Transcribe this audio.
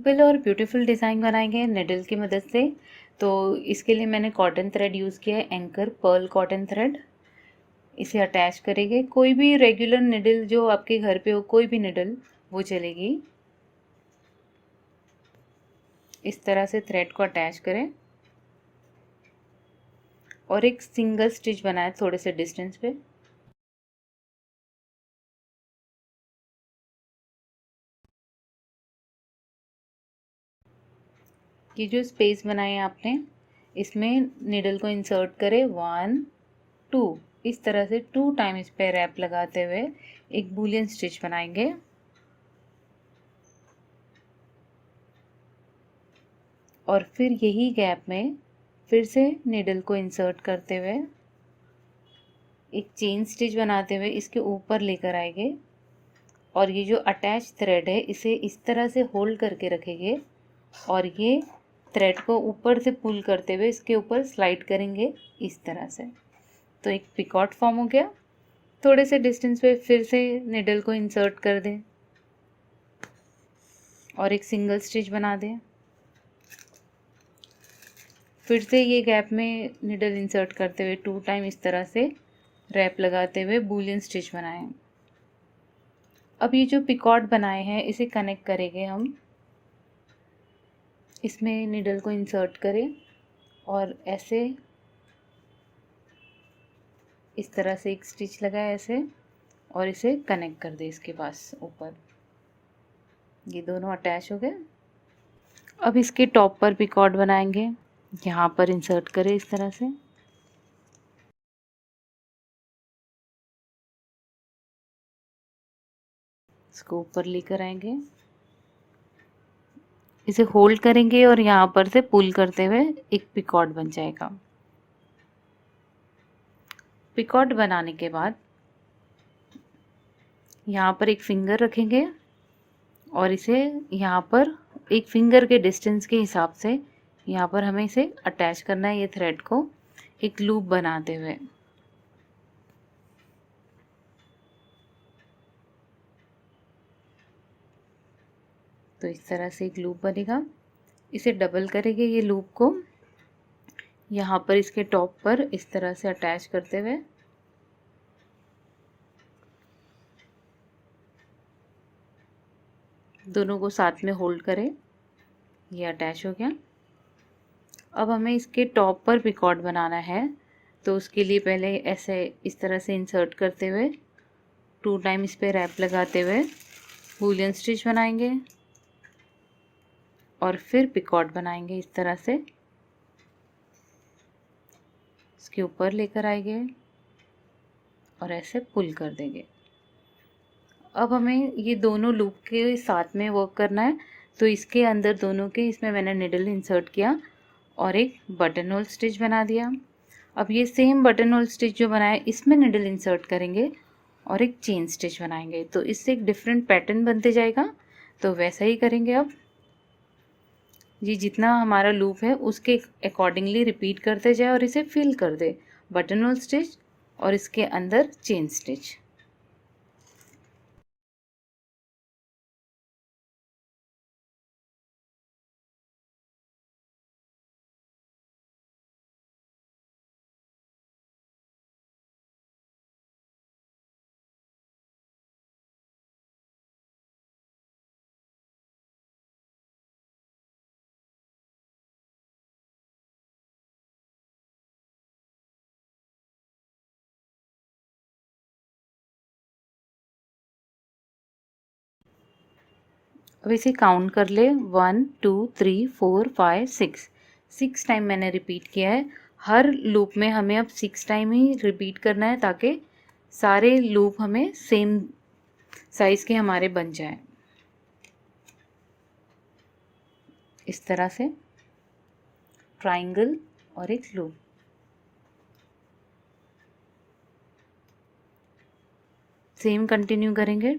Simple और beautiful design बनाएंगे needle की मदद से। तो इसके लिए मैंने कॉटन थ्रेड यूज़ किया है, एंकर पर्ल कॉटन थ्रेड। इसे अटैच करेंगे, कोई भी रेगुलर निडल जो आपके घर पे हो, कोई भी निडल वो चलेगी। इस तरह से थ्रेड को अटैच करें और एक सिंगल स्टिच बनाए थोड़े से डिस्टेंस पे। ये जो स्पेस बनाए आपने, इसमें निडल को इंसर्ट करें 1 2, इस तरह से 2 टाइम इस पे रैप लगाते हुए एक बूलियन स्टिच बनाएंगे। और फिर यही गैप में फिर से निडल को इंसर्ट करते हुए एक चेन स्टिच बनाते हुए इसके ऊपर लेकर आएंगे और ये जो अटैच थ्रेड है इसे इस तरह से होल्ड करके रखेंगे और ये थ्रेड को ऊपर से पुल करते हुए इसके ऊपर स्लाइड करेंगे इस तरह से। तो एक पिकॉट फॉर्म हो गया। थोड़े से डिस्टेंस पे फिर से निडल को इंसर्ट कर दें और एक सिंगल स्टिच बना दें। फिर से ये गैप में निडल इंसर्ट करते हुए 2 टाइम इस तरह से रैप लगाते हुए बूलियन स्टिच बनाएं। अब ये जो पिकॉट बनाए हैं इसे कनेक्ट करेंगे हम। इसमें निडल को इंसर्ट करें और ऐसे इस तरह से एक स्टिच लगाए ऐसे और इसे कनेक्ट कर दें इसके पास ऊपर। ये दोनों अटैच हो गए। अब इसके टॉप पर पिकॉट बनाएंगे, यहाँ पर इंसर्ट करें इस तरह से। इसको ऊपर लेकर आएंगे, इसे होल्ड करेंगे और यहाँ पर से पुल करते हुए एक पिकॉट बन जाएगा। पिकॉट बनाने के बाद यहाँ पर एक फिंगर रखेंगे और इसे यहाँ पर एक फिंगर के डिस्टेंस के हिसाब से यहाँ पर हमें इसे अटैच करना है, ये थ्रेड को एक लूप बनाते हुए। तो इस तरह से एक लूप बनेगा। इसे डबल करेंगे ये लूप को यहाँ पर इसके टॉप पर इस तरह से अटैच करते हुए। दोनों को साथ में होल्ड करें, ये अटैच हो गया। अब हमें इसके टॉप पर पिकॉट बनाना है, तो उसके लिए पहले ऐसे इस तरह से इंसर्ट करते हुए 2 टाइम इस पर रैप लगाते हुए बूलियन स्टिच बनाएंगे और फिर पिकॉट बनाएंगे इस तरह से। इसके ऊपर लेकर आएंगे और ऐसे पुल कर देंगे। अब हमें ये दोनों लूप के साथ में वर्क करना है, तो इसके अंदर दोनों के इसमें मैंने निडल इंसर्ट किया और एक बटन होल स्टिच बना दिया। अब ये सेम बटन होल स्टिच जो बनाया इसमें निडल इंसर्ट करेंगे और एक चेन स्टिच बनाएंगे, तो इससे एक डिफरेंट पैटर्न बनते जाएगा। तो वैसा ही करेंगे। अब ये जितना हमारा लूप है उसके अकॉर्डिंगली रिपीट करते जाए और इसे फिल कर दे, बटन होल स्टिच और इसके अंदर चेन स्टिच। अब इसे काउंट कर ले, 1 2 3 4 5 6, 6 टाइम मैंने रिपीट किया है। हर लूप में हमें अब 6 टाइम ही रिपीट करना है ताकि सारे लूप हमें सेम साइज के हमारे बन जाए। इस तरह से ट्राइंगल और एक लूप। सेम कंटिन्यू करेंगे